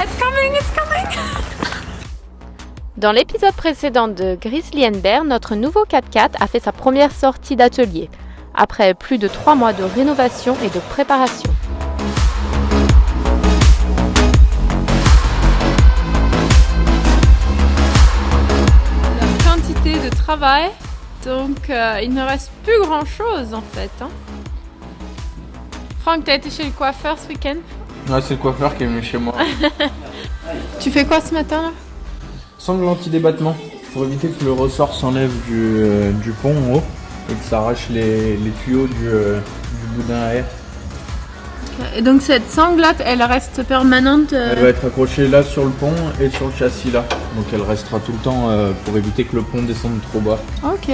It's coming, it's coming. Dans l'épisode précédent de GrizzlyNbear, notre nouveau 4x4 a fait sa première sortie d'atelier, après plus de 3 mois de rénovation et de préparation. La quantité de travail, donc il ne reste plus grand chose en fait. Hein. Franck, t'as été chez le coiffeur ce week-end? Ouais, c'est le coiffeur qui est venu chez moi. Tu fais quoi ce matin là? Sangle anti-débattement, pour éviter que le ressort s'enlève du pont en haut et que ça arrache les tuyaux du boudin à air. Et donc cette sanglate, elle reste permanente Elle va être accrochée là sur le pont et sur le châssis là. Donc elle restera tout le temps pour éviter que le pont descende trop bas. Ok.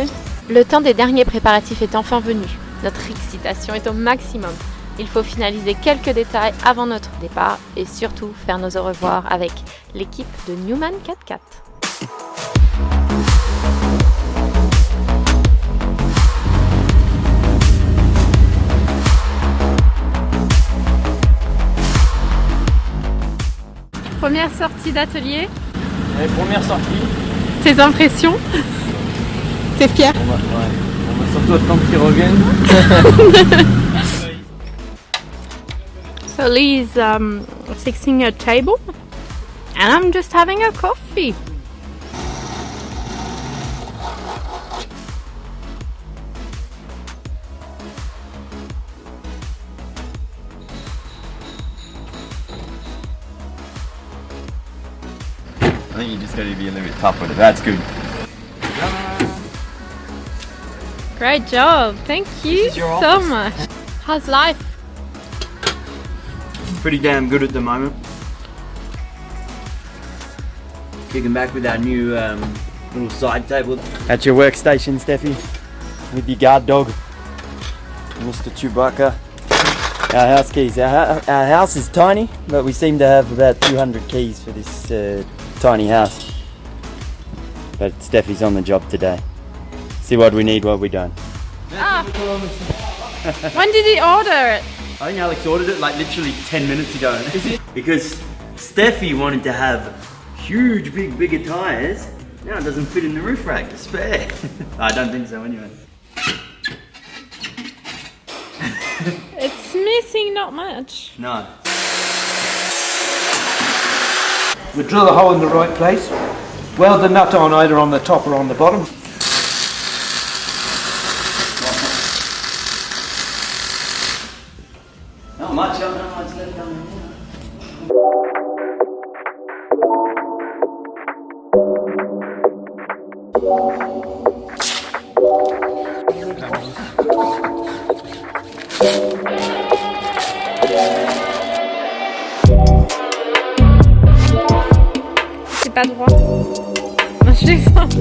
Le temps des derniers préparatifs est enfin venu. Notre excitation est au maximum. Il faut finaliser quelques détails avant notre départ et surtout faire nos au revoir avec l'équipe de Newman 4x4. Première sortie d'atelier. Première sortie. Tes impressions? T'es fier? On va surtout attendre qu'ils reviennent. So Lee's fixing a table and I'm just having a coffee. I think you just got to be a little bit tough with it. That's good. Great job. Thank you is your so office. much. How's life? Pretty damn good at the moment. Kicking back with our new little side table. At your workstation, Steffi, with your guard dog, Mr. Chewbacca. Our house keys. Our house is tiny, but we seem to have about 200 keys for this tiny house. But Steffi's on the job today. See what we need, what we don't. Ah. When did he order it? I think Alex ordered it like literally 10 minutes ago. Because Steffi wanted to have huge, bigger tyres. Now it doesn't fit in the roof rack to spare. I don't think so anyway. It's missing not much. No. We drill the hole in the right place, weld the nut on either on the top or on the bottom. Not much left on there. C'est pas droit. Je les sens.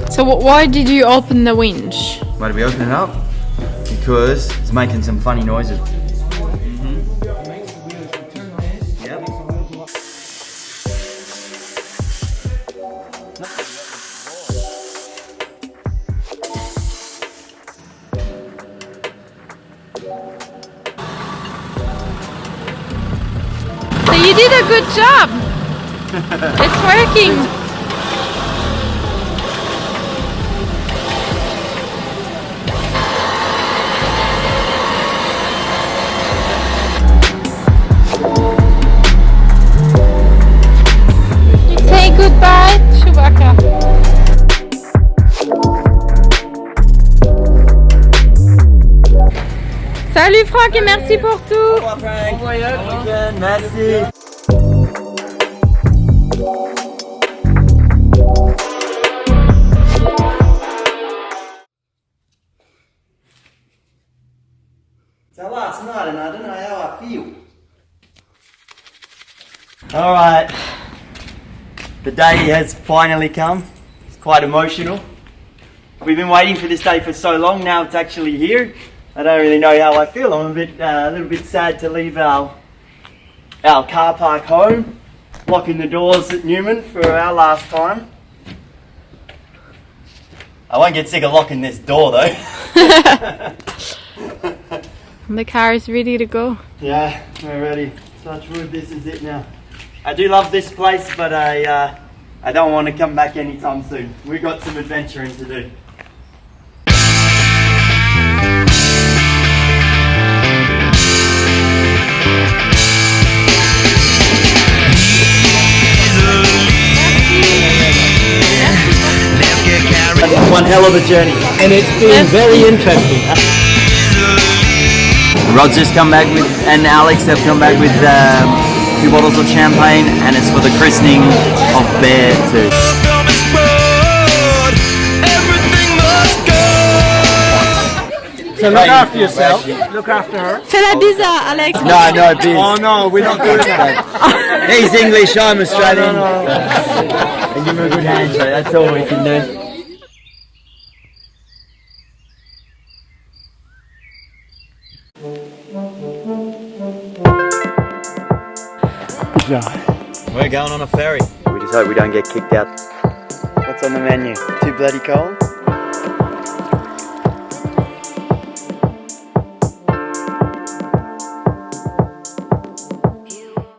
So why did you open the winch? Why did we open it up? Because it's making some funny noises. Yep. So you did a good job. It's working. Say goodbye, Chewbacca. Salut Franck et merci pour tout. Au revoir Frank. Bon voyage. Merci. So last night, and I don't know how I feel. All right, the day has finally come. It's quite emotional. We've been waiting for this day for so long, now it's actually here. I don't really know how I feel. I'm a little bit sad to leave our car park home, locking the doors at Newman for our last time. I won't get sick of locking this door though. The car is ready to go. Yeah, we're ready. Touch wood, this is it now. I do love this place, but I don't want to come back anytime soon. We've got some adventuring to do. One hell of a journey. And it's been very interesting. Rod's just come back with, and Alex have come back with 2 bottles of champagne, and it's for the christening of Bear too. So look after yourself. Look after her. Fais la bise à Alex. No, Biz. Oh no, we're not doing that. He's English, I'm Australian. And give him a good handshake, that's all we can do. We're going on a ferry. We just hope we don't get kicked out. What's on the menu? Too bloody cold?